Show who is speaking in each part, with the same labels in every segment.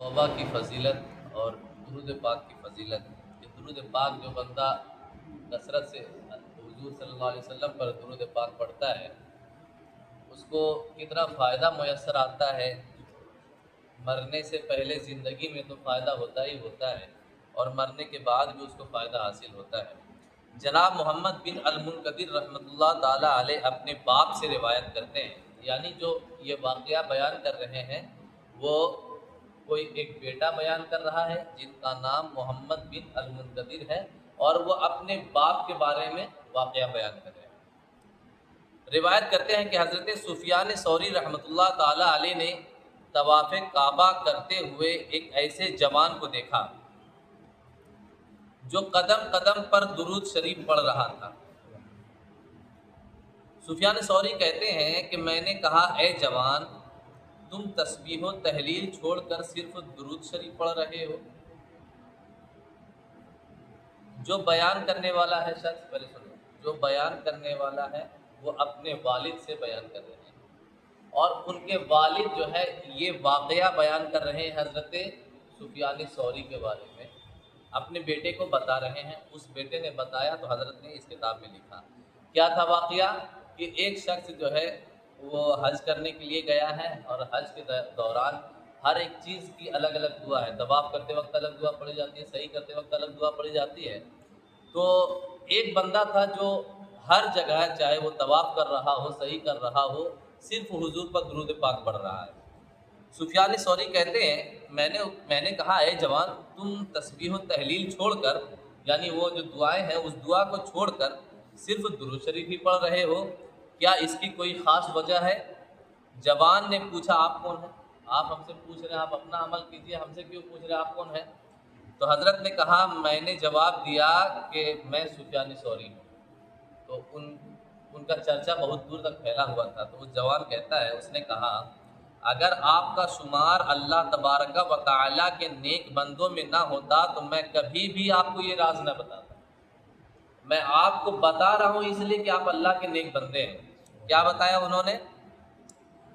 Speaker 1: توبہ کی فضیلت اور درود پاک کی فضیلت. کہ درود پاک جو بندہ کثرت سے حضور صلی اللہ علیہ وسلم پر درود پاک پڑھتا ہے اس کو کتنا فائدہ میسر آتا ہے. مرنے سے پہلے زندگی میں تو فائدہ ہوتا ہی ہوتا ہے اور مرنے کے بعد بھی اس کو فائدہ حاصل ہوتا ہے. جناب محمد بن المنکدر رحمۃ اللہ تعالی علیہ اپنے باپ سے روایت کرتے ہیں، یعنی جو یہ واقعہ بیان کر رہے ہیں وہ کوئی ایک بیٹا بیان کر رہا ہے جن کا نام محمد بن المنکدر ہے اور وہ اپنے باپ کے بارے میں واقعہ بیان کر رہے ہیں. روایت کرتے ہیں کہ حضرت سفیان ثوری رحمۃ اللہ تعالی علیہ نے طواف کعبہ کرتے ہوئے ایک ایسے جوان کو دیکھا جو قدم قدم پر درود شریف پڑھ رہا تھا. سفیان ثوری کہتے ہیں کہ میں نے کہا اے جوان، تم تسبیح و تحلیل چھوڑ کر صرف درود شریف پڑھ رہے ہو. جو بیان کرنے والا ہے شخص، پہلے سنو، جو بیان کرنے والا ہے وہ اپنے والد سے بیان کر رہے ہیں اور ان کے والد جو ہے یہ واقعہ بیان کر رہے ہیں حضرت سفیان ثوری کے بارے میں، اپنے بیٹے کو بتا رہے ہیں. اس بیٹے نے بتایا تو حضرت نے اس کتاب میں لکھا. کیا تھا واقعہ؟ کہ ایک شخص جو ہے وہ حج کرنے کے لیے گیا ہے اور حج کے دوران ہر ایک چیز کی الگ الگ دعا ہے. طواف کرتے وقت الگ دعا پڑھی جاتی ہے، صحیح کرتے وقت الگ دعا پڑھی جاتی ہے. تو ایک بندہ تھا جو ہر جگہ چاہے وہ طواف کر رہا ہو، صحیح کر رہا ہو، صرف حضور پر درود پاک پڑھ رہا ہے. سفیان ثوری کہتے ہیں میں نے کہا اے جوان، تم تسبیح و تحلیل چھوڑ کر، یعنی وہ جو دعائیں ہیں اس دعا کو چھوڑ کر صرف درود شریف ہی پڑھ رہے ہو، کیا اس کی کوئی خاص وجہ ہے؟ جوان نے پوچھا آپ کون ہیں؟ آپ ہم سے پوچھ رہے ہیں، آپ اپنا عمل کیجئے، ہم سے کیوں پوچھ رہے ہیں آپ کون ہیں؟ تو حضرت نے کہا میں نے جواب دیا کہ میں سفیان ثوری ہوں. تو ان کا چرچا بہت دور تک پھیلا ہوا تھا. تو وہ جوان کہتا ہے، اس نے کہا اگر آپ کا شمار اللہ تبارک و تعالیٰ کے نیک بندوں میں نہ ہوتا تو میں کبھی بھی آپ کو یہ راز نہ بتاتا. میں آپ کو بتا رہا ہوں اس لیے کہ آپ اللہ کے نیک بندے ہیں. کیا بتایا انہوں نے؟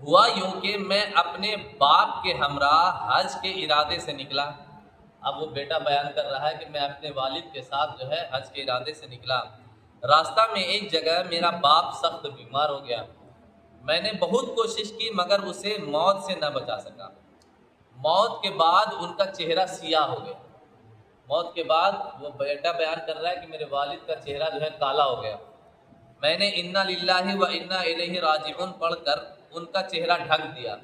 Speaker 1: ہوا یوں کہ میں اپنے باپ کے ہمراہ حج کے ارادے سے نکلا. اب وہ بیٹا بیان کر رہا ہے کہ میں اپنے والد کے ساتھ جو ہے حج کے ارادے سے نکلا. راستہ میں ایک جگہ میرا باپ سخت بیمار ہو گیا. میں نے بہت کوشش کی مگر اسے موت سے نہ بچا سکا. موت کے بعد ان کا چہرہ سیاہ ہو گیا. موت کے بعد وہ بیٹا بیان کر رہا ہے کہ میرے والد کا چہرہ جو ہے کالا ہو گیا. میں نے انا للہ و انا الیہ راجعون پڑھ کر ان کا چہرہ ڈھک دیا.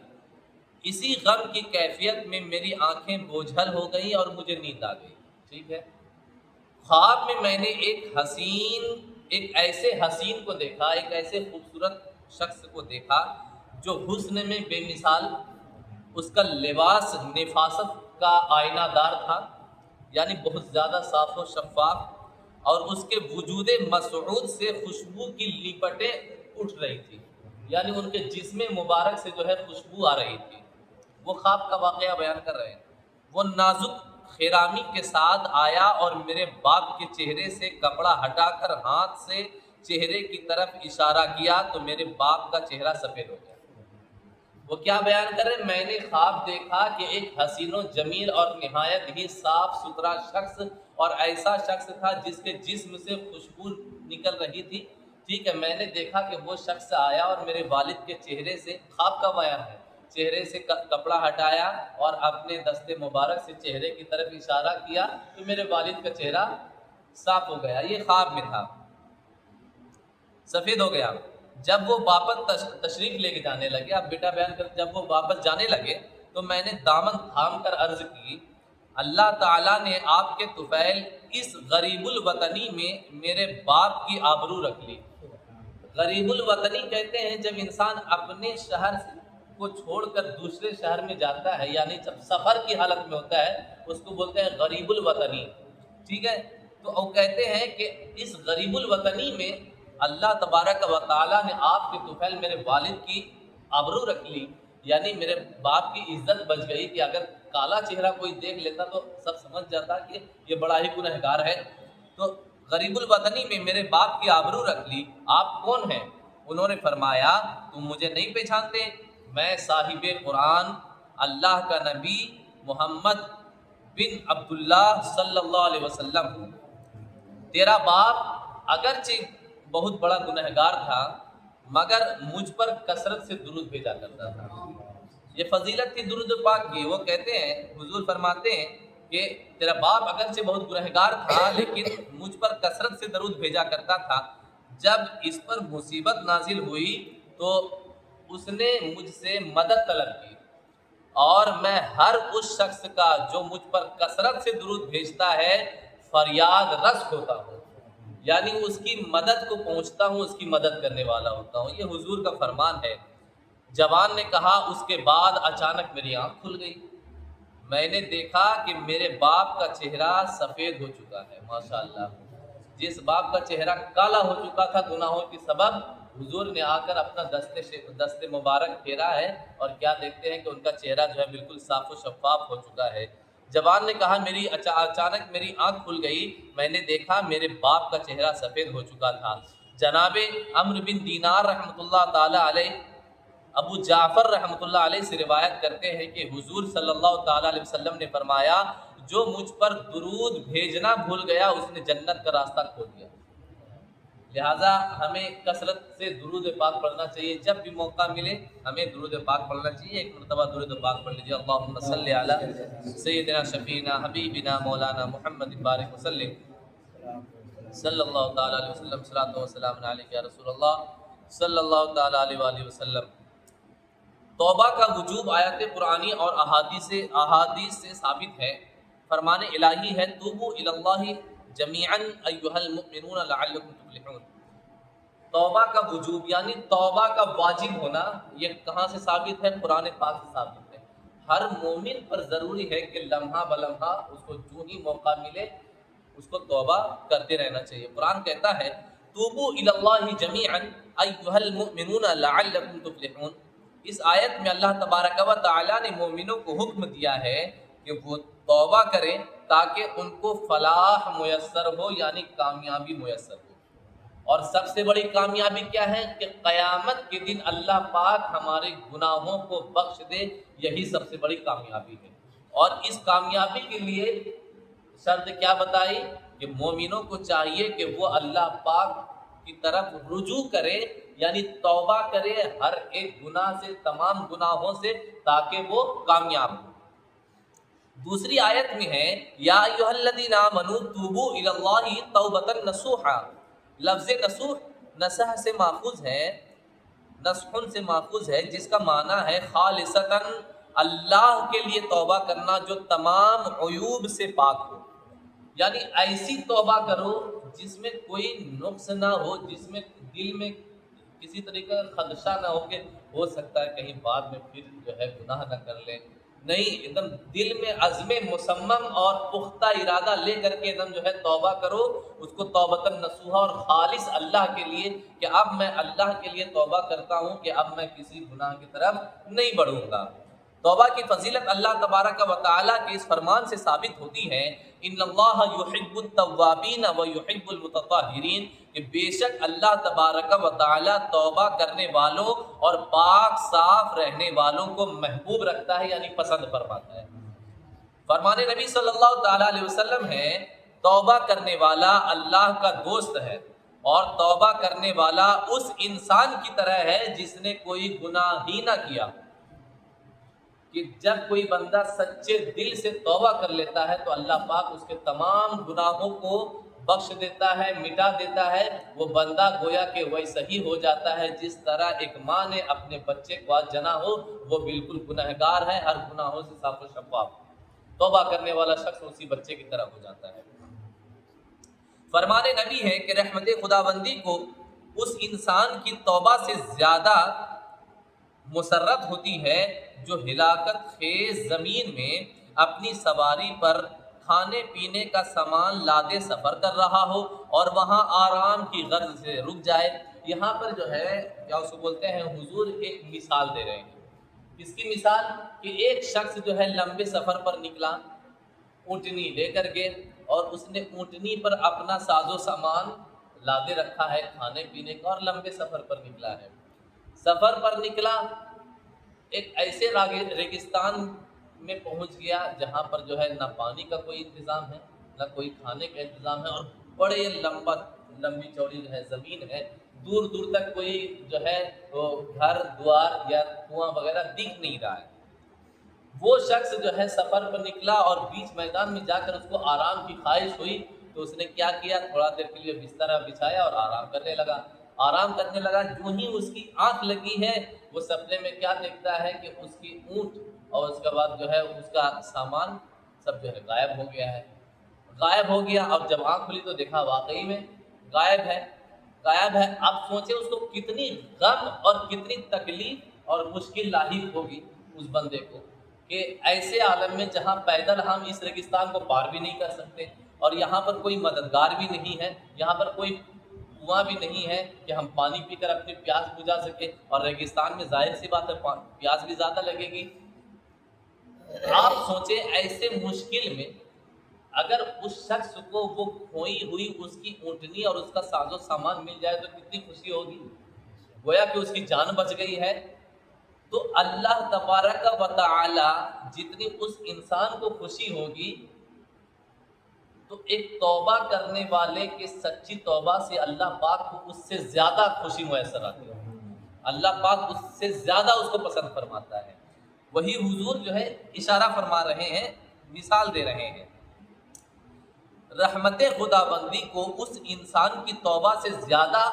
Speaker 1: اسی غم کی کیفیت میں میری آنکھیں بوجھل ہو گئیں اور مجھے نیند آ گئی. ٹھیک ہے. خواب میں نے ایک ایسے حسین کو دیکھا، ایک ایسے خوبصورت شخص کو دیکھا جو حسن میں بے مثال، اس کا لباس نفاست کا آئینہ دار تھا، یعنی بہت زیادہ صاف و شفاف، اور اس کے وجود مسعود سے خوشبو کی لپٹیں اٹھ رہی تھی، یعنی ان کے جسم مبارک سے جو ہے خوشبو آ رہی تھی. وہ خواب کا واقعہ بیان کر رہے ہیں. وہ نازک خیرامی کے ساتھ آیا اور میرے باپ کے چہرے سے کپڑا ہٹا کر ہاتھ سے چہرے کی طرف اشارہ کیا تو میرے باپ کا چہرہ سفید ہو گیا. وہ کیا بیان کر رہے ہیں؟ میں نے خواب دیکھا کہ ایک حسین و جمیل اور نہایت ہی صاف ستھرا شخص اور ایسا شخص تھا جس کے جسم سے خوشبو نکل رہی تھی. ٹھیک ہے. میں نے دیکھا کہ وہ شخص آیا اور میرے والد کے چہرے سے، خواب کا بیان ہے، چہرے سے کپڑا ہٹایا اور اپنے دست مبارک سے چہرے کی طرف اشارہ کیا تو میرے والد کا چہرہ صاف ہو گیا. یہ خواب میں تھا، سفید ہو گیا. جب وہ واپس تشریف لے کے جانے لگے، اب بیٹا بیان کر، جب وہ واپس جانے لگے تو میں نے دامن تھام کر عرض کی اللہ تعالیٰ نے آپ کے طفیل اس غریب الوطنی میں میرے باپ کی آبرو رکھ لی. غریب الوطنی کہتے ہیں جب انسان اپنے شہر کو چھوڑ کر دوسرے شہر میں جاتا ہے، یعنی جب سفر کی حالت میں ہوتا ہے اس کو بولتے ہیں غریب الوطنی. ٹھیک ہے. تو وہ کہتے ہیں کہ اس غریب الوطنی میں اللہ تبارک و تعالیٰ نے آپ کے طفیل میرے والد کی آبرو رکھ لی، یعنی میرے باپ کی عزت بچ گئی کہ اگر کالا چہرہ کوئی دیکھ لیتا تو سب سمجھ جاتا کہ یہ بڑا ہی گنہگار ہے. تو غریب الوطنی میں میرے باپ کی آبرو رکھ لی. آپ کون ہیں؟ انہوں نے فرمایا تم مجھے نہیں پہچانتے؟ میں صاحب قرآن، اللہ کا نبی محمد بن عبداللہ صلی اللہ علیہ وسلم ہوں، تیرا باپ اگرچہ بہت بڑا گنہگار تھا مگر مجھ پر کثرت سے درود بھیجا کرتا تھا۔ یہ فضیلت تھی درود پاک کی۔ وہ کہتے ہیں، حضور فرماتے ہیں کہ تیرا باپ اگرچہ بہت گنہگار تھا لیکن مجھ پر کثرت سے درود بھیجا کرتا تھا۔ جب اس پر مصیبت نازل ہوئی تو اس نے مجھ سے مدد طلب کی، اور میں ہر اس شخص کا جو مجھ پر کثرت سے درود بھیجتا ہے فریاد رس ہوتا ہوں، یعنی اس کی مدد کو پہنچتا ہوں، اس کی مدد کرنے والا ہوتا ہوں۔ یہ حضور کا فرمان ہے۔ جوان نے کہا، اس کے بعد اچانک میری آنکھ کھل گئی، میں نے دیکھا کہ میرے باپ کا چہرہ سفید ہو چکا ہے۔ ماشاءاللہ، جس باپ کا چہرہ کالا ہو چکا تھا گناہوں کے سبب، حضور نے آ کر اپنا دست مبارک پھیرا ہے اور کیا دیکھتے ہیں کہ ان کا چہرہ جو ہے بالکل صاف و شفاف ہو چکا ہے۔ جوان نے کہا، اچانک میری آنکھ کھل گئی، میں نے دیکھا میرے باپ کا چہرہ سفید ہو چکا تھا۔ جناب عمرو بن دینار رحمۃ اللہ تعالی علیہ، ابو جعفر رحمۃ اللہ علیہ سے روایت کرتے ہیں کہ حضور صلی اللہ تعالی علیہ وسلم نے فرمایا، جو مجھ پر درود بھیجنا بھول گیا اس نے جنت کا راستہ کھول دیا۔ لہٰذا ہمیں کثرت سے درود پاک پڑھنا چاہیے، جب بھی موقع ملے ہمیں درود پاک پڑھنا چاہیے۔ ایک مرتبہ درود پاک پڑھ لیجیے، اللہم صلی علی سیدنا شفینا حبیبنا مولانا محمد بارک وسلم صلی اللہ تعالی علیہ وسلم، صلاۃ و سلام علیک یا رسول اللہ صلی اللہ تعالی علیہ وآلہ وسلم۔ توبہ کا وجوب آیات قرآنی اور احادیث سے ثابت ہے۔ فرمان الہی ہے، توبوا الی اللہ جمیعا ایھا المؤمنون لعلکم تفلحون۔ توبہ کا وجوب یعنی توبہ کا واجب ہونا، یہ کہاں سے ثابت ہے؟ قرآن پاک سے ثابت ہے۔ ہر مومن پر ضروری ہے کہ لمحہ بلمحہ اس کو جو ہی موقع ملے اس کو توبہ کرتے رہنا چاہیے۔ قرآن کہتا ہے، توبوا الی اللہ جمیعا ایھا المؤمنون لعلکم تفلحون۔ اس آیت میں اللہ تبارک و تعالی نے مومنوں کو حکم دیا ہے کہ وہ توبہ کریں تاکہ ان کو فلاح میسر ہو، یعنی کامیابی میسر ہو۔ اور سب سے بڑی کامیابی کیا ہے؟ کہ قیامت کے دن اللہ پاک ہمارے گناہوں کو بخش دے، یہی سب سے بڑی کامیابی ہے۔ اور اس کامیابی کے لیے شرط کیا بتائی؟ کہ مومنوں کو چاہیے کہ وہ اللہ پاک کی طرف رجوع کرے، یعنی توبہ کرے ہر ایک گناہ سے، تمام گناہوں سے، تاکہ وہ کامیاب ہو۔ دوسری آیت میں ہے، یا ایھا الذین آمنوا توبوا الی اللہ توبۃ نصوحا۔ لفظ نصوح نصح سے ماخوذ ہے، نصح سے ماخوذ ہے، جس کا معنی ہے خالصتاً، اللہ کے لیے توبہ کرنا جو تمام عیوب سے پاک ہو۔ یعنی ایسی توبہ کرو جس میں کوئی نقص نہ ہو، جس میں دل میں کسی طریقے کا خدشہ نہ ہو کہ ہو سکتا ہے کہیں بعد میں پھر جو ہے گناہ نہ کر لیں۔ نہیں، ایک دم دل میں عزم مصمم اور پختہ ارادہ لے کر کے ایک دم جو ہے توبہ کرو، اس کو توبۃ نصوحا اور خالص اللہ کے لیے، کہ اب میں اللہ کے لیے توبہ کرتا ہوں کہ اب میں کسی گناہ کی طرف نہیں بڑھوں گا۔ توبہ کی فضیلت اللہ تبارک و تعالیٰ کے اس فرمان سے ثابت ہوتی ہے، ان اللہ یحب التوابین و یحب المتطہرین، کہ بے شک اللہ تبارک و تعالیٰ توبہ کرنے والوں اور پاک صاف رہنے والوں کو محبوب رکھتا ہے، یعنی پسند فرماتا ہے۔ فرمان نبی صلی اللہ تعالیٰ علیہ وسلم ہے، توبہ کرنے والا اللہ کا دوست ہے، اور توبہ کرنے والا اس انسان کی طرح ہے جس نے کوئی گناہ ہی نہ کیا۔ کہ جب کوئی بندہ سچے دل سے توبہ کر لیتا ہے تو اللہ پاک اس کے تمام گناہوں کو بخش دیتا ہے، مٹا دیتا ہے۔ وہ بندہ گویا کہ ویسا ہی ہو جاتا ہے جس طرح ایک ماں نے اپنے بچے کو آج جنا ہو، وہ بالکل گنہگار ہے، ہر گناہوں سے صاف و شفاف۔ توبہ کرنے والا شخص اسی بچے کی طرح ہو جاتا ہے۔ فرمان نبی ہے کہ رحمت خداوندی کو اس انسان کی توبہ سے زیادہ مسرت ہوتی ہے جو ہلاکت خیز زمین میں اپنی سواری پر کھانے پینے کا سامان لادے سفر کر رہا ہو اور وہاں آرام کی غرض سے رک جائے۔ یہاں پر جو ہے کیا اس کو بولتے ہیں، حضور ایک مثال دے رہے ہیں۔ کس کی مثال؟ کہ ایک شخص جو ہے لمبے سفر پر نکلا، اونٹنی لے کر کے، اور اس نے اونٹنی پر اپنا ساز و سامان لادے رکھا ہے کھانے پینے کا، اور لمبے سفر پر نکلا ہے۔ سفر پر نکلا، ایک ایسے ریگستان میں پہنچ گیا جہاں پر جو ہے نہ پانی کا کوئی انتظام ہے نہ کوئی کھانے کا انتظام ہے، اور بڑے لمبی چوڑی جو ہے زمین ہے، دور دور تک کوئی جو ہے وہ گھر دوار یا کنواں وغیرہ دکھ نہیں رہا ہے۔ وہ شخص جو ہے سفر پر نکلا اور بیچ میدان میں جا کر اس کو آرام کی خواہش ہوئی، تو اس نے کیا کیا، تھوڑا دیر کے لیے بستر بچھایا اور آرام کرنے لگا۔ آرام کرنے لگا، جو ہی اس کی آنکھ لگی ہے، وہ سپنے میں کیا دیکھتا ہے کہ اس کی اونٹ اور اس کے بعد جو ہے اس کا سامان سب جو ہے غائب ہو گیا ہے۔ غائب ہو گیا، اور جب آنکھ کھلی تو دیکھا واقعی میں غائب ہے، غائب ہے۔ اب سوچے اس کو کتنی غم اور کتنی تکلیف اور مشکل لاحق ہوگی اس بندے کو، کہ ایسے عالم میں جہاں پیدل ہم اس ریگستان کو پار بھی نہیں کر سکتے، اور یہاں پر کوئی مددگار بھی نہیں ہے، یہاں پر کوئی کنواں بھی نہیں ہے کہ ہم پانی پی کر اپنی پیاس بجھا سکے، اور ریگستان میں ظاہر سی بات ہے پیاس بھی زیادہ لگے گی۔ آپ سوچیں ایسے مشکل میں اگر اس شخص کو وہ کھوئی ہوئی اس کی اونٹنی اور اس کا ساز و سامان مل جائے تو کتنی خوشی ہوگی، گویا کہ اس کی جان بچ گئی ہے۔ تو اللہ تبارک و تعالی جتنی اس انسان کو خوشی ہوگی، تو ایک توبہ کرنے والے کے سچی توبہ سے اللہ پاک کو اس سے زیادہ خوشی میسر آتی ہے، اللہ پاک اس سے زیادہ اس کو پسند فرماتا ہے۔ وہی حضور جو ہے اشارہ فرما رہے ہیں، مثال دے رہے ہیں، رحمت خدا بندی کو اس انسان کی توبہ سے زیادہ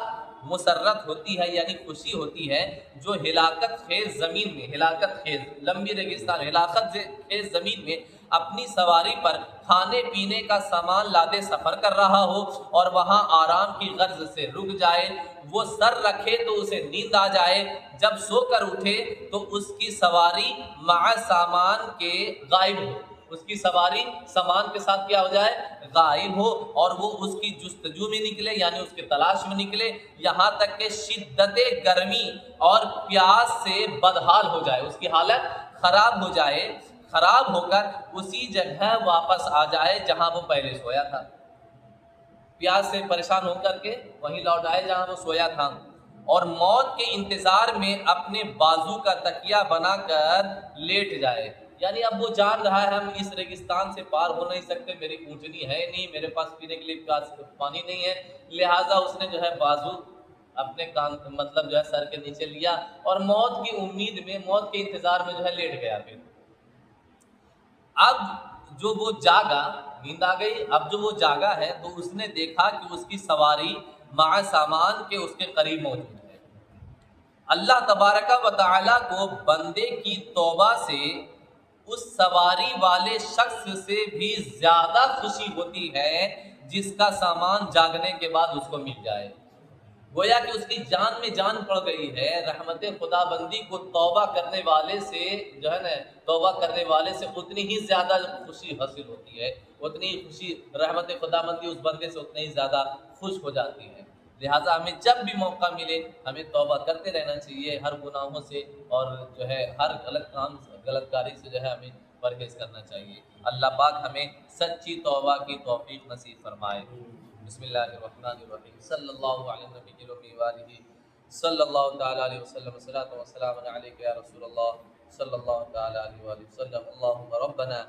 Speaker 1: مسرت ہوتی ہے، یعنی خوشی ہوتی ہے، جو ہلاکت خیز زمین میں، ہلاکت خیز لمبی ریگستان، ہلاکت خیز زمین میں اپنی سواری پر کھانے پینے کا سامان لادے سفر کر رہا ہو اور وہاں آرام کی غرض سے رک جائے، وہ سر رکھے تو اسے نیند آ جائے، جب سو کر اٹھے تو اس کی سواری مع سامان کے غائب ہو، اس کی سواری سامان کے ساتھ کیا ہو جائے، غائب ہو، اور وہ اس کی جستجو میں نکلے، یعنی اس کی تلاش میں نکلے، یہاں تک کہ شدت گرمی اور پیاس سے بدحال ہو جائے، اس کی حالت خراب ہو جائے، خراب ہو کر اسی جگہ واپس آ جائے جہاں وہ پہلے سویا تھا، پیاس سے پریشان ہو کر کے وہیں لوٹ آئے جہاں وہ سویا تھا، اور موت کے انتظار میں اپنے بازو کا تکیہ بنا کر لیٹ جائے، یعنی اب وہ جان رہا ہے ہم اس ریگستان سے پار ہو نہیں سکتے، میری اونٹنی ہے نہیں، میرے پاس پینے کے لیے پانی نہیں ہے، لہٰذا اس نے جو ہے بازو اپنے کان مطلب جو ہے سر کے نیچے لیا، اور موت کی امید میں، موت کے انتظار میں جو ہے لیٹ گیا۔ پھر اب جو وہ جاگا، نیند آ گئی، اب جو وہ جاگا ہے تو اس نے دیکھا کہ اس کی سواری مع سامان کے اس کے قریب موجود ہے۔ اللہ تبارک و تعالی کو بندے کی توبہ سے اس سواری والے شخص سے بھی زیادہ خوشی ہوتی ہے جس کا سامان جاگنے کے بعد اس کو مل جائے، گویا کہ اس کی جان میں جان پڑ گئی ہے۔ رحمت خدا بندی کو توبہ کرنے والے سے جو ہے نا، توبہ کرنے والے سے اتنی ہی زیادہ خوشی حاصل ہوتی ہے، اتنی ہی خوشی، رحمت خدا بندی اس بندے سے اتنی ہی زیادہ خوش ہو جاتی ہے۔ لہٰذا ہمیں جب بھی موقع ملے ہمیں توبہ کرتے رہنا چاہیے ہر گناہوں سے، اور جو ہے ہر غلط کام، غلط کاری سے جو ہے ہمیں پرہیز کرنا چاہیے۔ اللہ پاک ہمیں سچی توبہ کی توفیق نصیب فرمائے۔ بسم اللہ الرحمن الرحیم، صلی اللہ علیہ نبی الامی وآلہ صلی اللہ تعالی علیہ وسلم، والصلاۃ والسلام علیک یا رسول اللہ صلی اللہ تعالی علیہ وآلہ وسلم۔ اللہم ربنا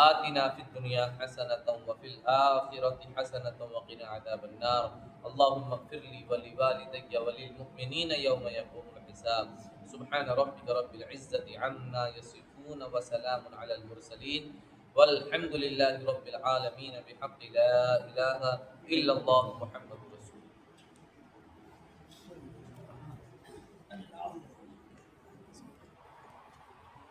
Speaker 1: آتنا فی الدنیا حسنۃ وفی الآخرۃ حسنۃ وقنا عذاب النار۔ اللہم اغفر لی ولوالدی وللمؤمنین یوم یقوم الحساب۔ سبحان ربک رب العزۃ عما یصفون وسلام علی المرسلین والحمد للہ رب العالمین بحق لا الہ الا اللہ محمد